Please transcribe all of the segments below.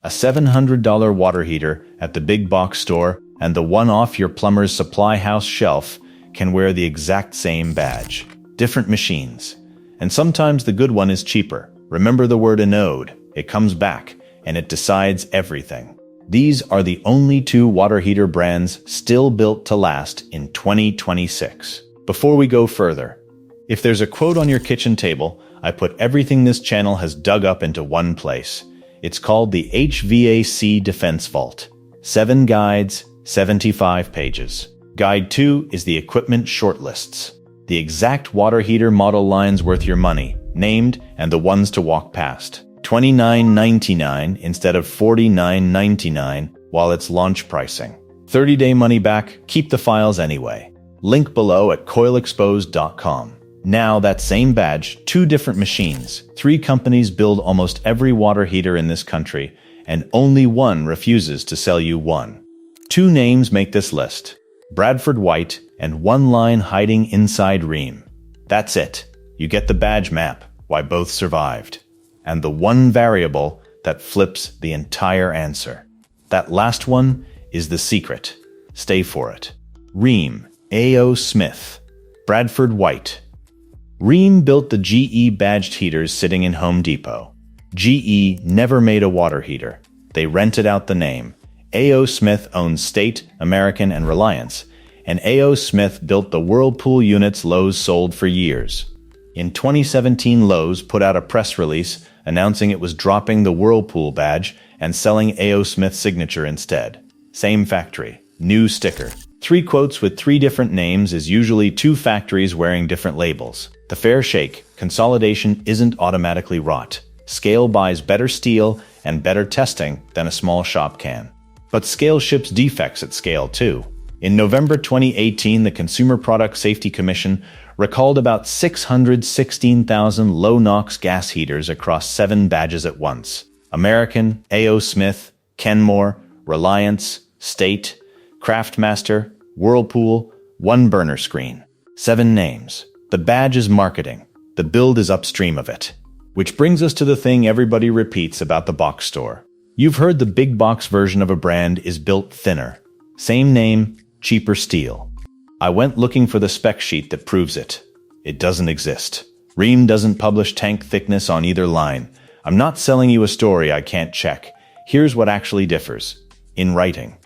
A $700 water heater at the big box store and the one off your plumber's supply house shelf can wear the exact same badge. Different machines. And sometimes the good one is cheaper. Remember the word anode. It comes back, and it decides everything. These are the only two water heater brands still built to last in 2026. Before we go further, if there's a quote on your kitchen table, I put everything this channel has dug up into one place. It's called the HVAC Defense Vault. 7 guides, 75 pages. Guide 2 is the equipment shortlists. The exact water heater model lines worth your money, named, and the ones to walk past. $29.99 instead of $49.99 while it's launch pricing. 30-day money back, keep the files anyway. Link below at coilexposed.com. Now that same badge, 2 different machines. 3 companies build almost every water heater in this country, and only one refuses to sell you one. 2 names make this list. Bradford White and one line hiding inside Rheem. That's it. You get the badge map, why both survived. And the one variable that flips the entire answer. That last one is the secret. Stay for it. Rheem, A.O. Smith, Bradford White. Rheem built the GE badged heaters sitting in Home Depot. GE never made a water heater. They rented out the name. A.O. Smith owns State, American, and Reliance, and A.O. Smith built the Whirlpool units Lowe's sold for years. In 2017, Lowe's put out a press release announcing it was dropping the Whirlpool badge and selling A.O. Smith's signature instead. Same factory, new sticker. 3 quotes with 3 different names is usually 2 factories wearing different labels. The fair shake, consolidation isn't automatically rot. Scale buys better steel and better testing than a small shop can. But Scale ships defects at Scale too. In November 2018, the Consumer Product Safety Commission recalled about 616,000 low-NOx gas heaters across 7 badges at once. American, A.O. Smith, Kenmore, Reliance, State, Craftmaster, Whirlpool, one burner screen. 7 names. The badge is marketing. The build is upstream of it. Which brings us to the thing everybody repeats about the box store. You've heard the big box version of a brand is built thinner. Same name, cheaper steel. I went looking for the spec sheet that proves it. It doesn't exist. Rheem doesn't publish tank thickness on either line. I'm not selling you a story I can't check. Here's what actually differs. In writing.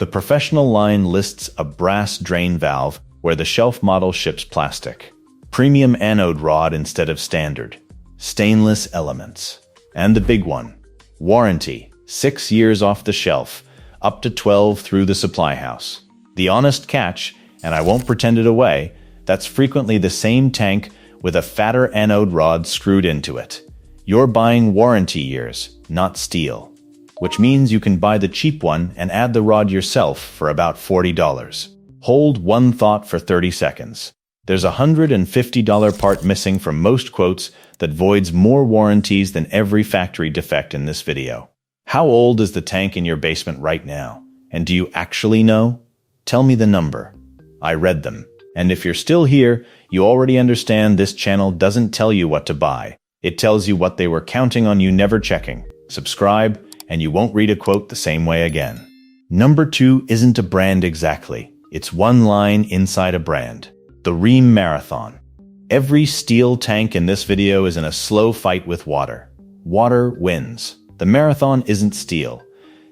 The professional line lists a brass drain valve where the shelf model ships plastic. Premium anode rod instead of standard. Stainless elements. And the big one. Warranty. 6 years off the shelf. Up to 12 through the supply house. The honest catch, and I won't pretend it away, that's frequently the same tank with a fatter anode rod screwed into it. You're buying warranty years, not steel. Which means you can buy the cheap one and add the rod yourself for about $40. Hold one thought for 30 seconds. There's a $150 part missing from most quotes that voids more warranties than every factory defect in this video. How old is the tank in your basement right now? And do you actually know? Tell me the number. I read them. And if you're still here, you already understand this channel doesn't tell you what to buy. It tells you what they were counting on you never checking. Subscribe, and you won't read a quote the same way again. Number 2 isn't a brand exactly. It's one line inside a brand. The Rheem Marathon. Every steel tank in this video is in a slow fight with water. Water wins. The Marathon isn't steel.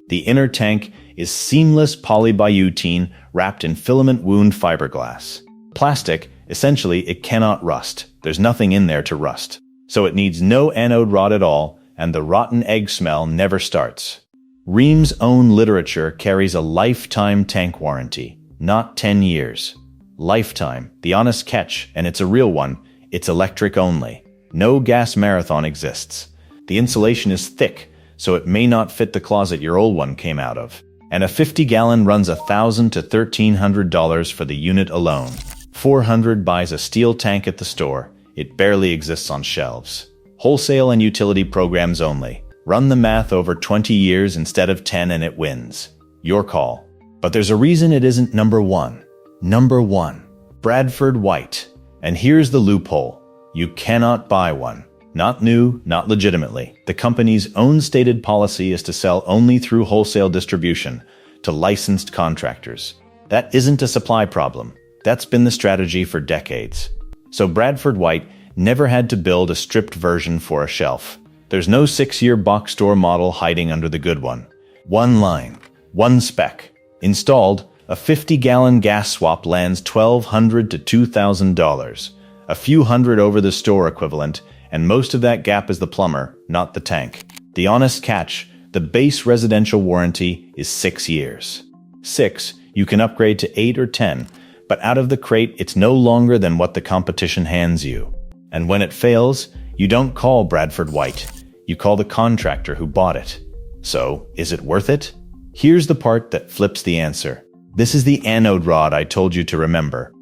The inner tank is seamless polybutene wrapped in filament wound fiberglass. Plastic, essentially it cannot rust. There's nothing in there to rust. So it needs no anode rod at all, and the rotten egg smell never starts. Rheem's own literature carries a lifetime tank warranty, not 10 years. Lifetime, the honest catch, and it's a real one, it's electric only. No gas Marathon exists. The insulation is thick, so it may not fit the closet your old one came out of. And a 50-gallon runs $1,000 to $1,300 for the unit alone. $400 buys a steel tank at the store. It barely exists on shelves. Wholesale and utility programs only. Run the math over 20 years instead of 10 and it wins. Your call. But there's a reason it isn't number 1. Number 1. Bradford White. And here's the loophole. You cannot buy one. Not new, not legitimately. The company's own stated policy is to sell only through wholesale distribution to licensed contractors. That isn't a supply problem. That's been the strategy for decades. So Bradford White never had to build a stripped version for a shelf. There's no 6-year box store model hiding under the good one. One line, one spec. Installed, a 50-gallon gas swap lands $1,200 to $2,000. A few hundred over the store equivalent, and most of that gap is the plumber, not the tank. The honest catch, the base residential warranty is 6 years. 6, you can upgrade to 8 or 10, but out of the crate it's no longer than what the competition hands you. And when it fails, you don't call Bradford White. You call the contractor who bought it. So, is it worth it? Here's the part that flips the answer. This is the anode rod I told you to remember.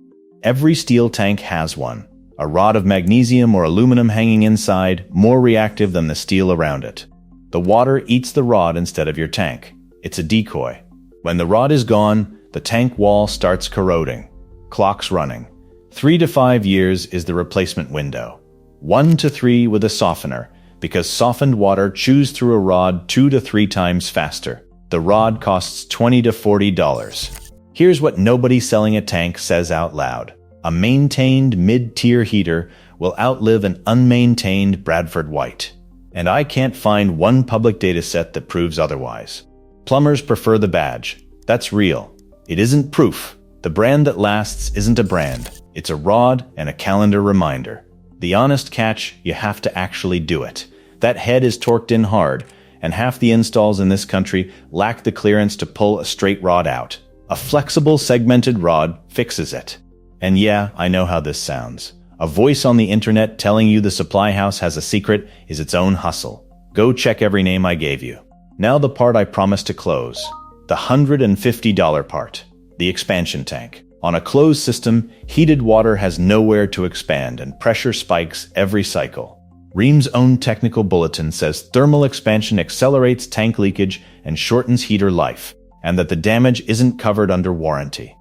Every steel tank has one. A rod of magnesium or aluminum hanging inside, more reactive than the steel around it. The water eats the rod instead of your tank. It's a decoy. When the rod is gone, the tank wall starts corroding. Clock's running. 3 to 5 years is the replacement window. 1 to 3 with a softener, because softened water chews through a rod 2 to 3 times faster. The rod costs $20 to $40. Here's what nobody selling a tank says out loud. A maintained mid-tier heater will outlive an unmaintained Bradford White. And I can't find one public dataset that proves otherwise. Plumbers prefer the badge. That's real. It isn't proof. The brand that lasts isn't a brand. It's a rod and a calendar reminder. The honest catch, you have to actually do it. That head is torqued in hard, and half the installs in this country lack the clearance to pull a straight rod out. A flexible segmented rod fixes it. And yeah, I know how this sounds. A voice on the internet telling you the supply house has a secret is its own hustle. Go check every name I gave you. Now the part I promised to close. The $150 part. The expansion tank. On a closed system, heated water has nowhere to expand and pressure spikes every cycle. Rheem's own technical bulletin says thermal expansion accelerates tank leakage and shortens heater life, and that the damage isn't covered under warranty.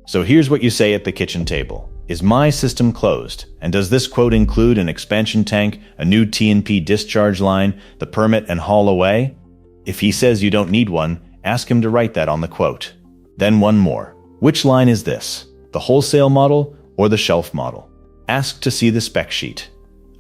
So here's what you say at the kitchen table. Is my system closed? And does this quote include an expansion tank, a new T&P discharge line, the permit and haul away? If he says you don't need one, ask him to write that on the quote. Then one more. Which line is this? The wholesale model or the shelf model? Ask to see the spec sheet.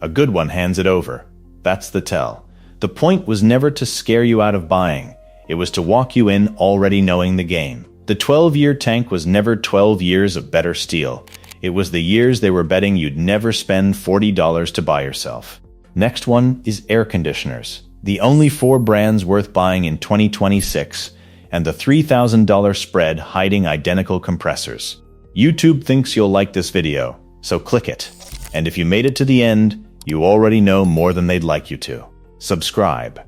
A good one hands it over. That's the tell. The point was never to scare you out of buying. It was to walk you in already knowing the game. The 12-year tank was never 12 years of better steel. It was the years they were betting you'd never spend $40 to buy yourself. Next one is air conditioners. The only 4 brands worth buying in 2026, and the $3,000 spread hiding identical compressors. YouTube thinks you'll like this video, so click it. And if you made it to the end, you already know more than they'd like you to. Subscribe.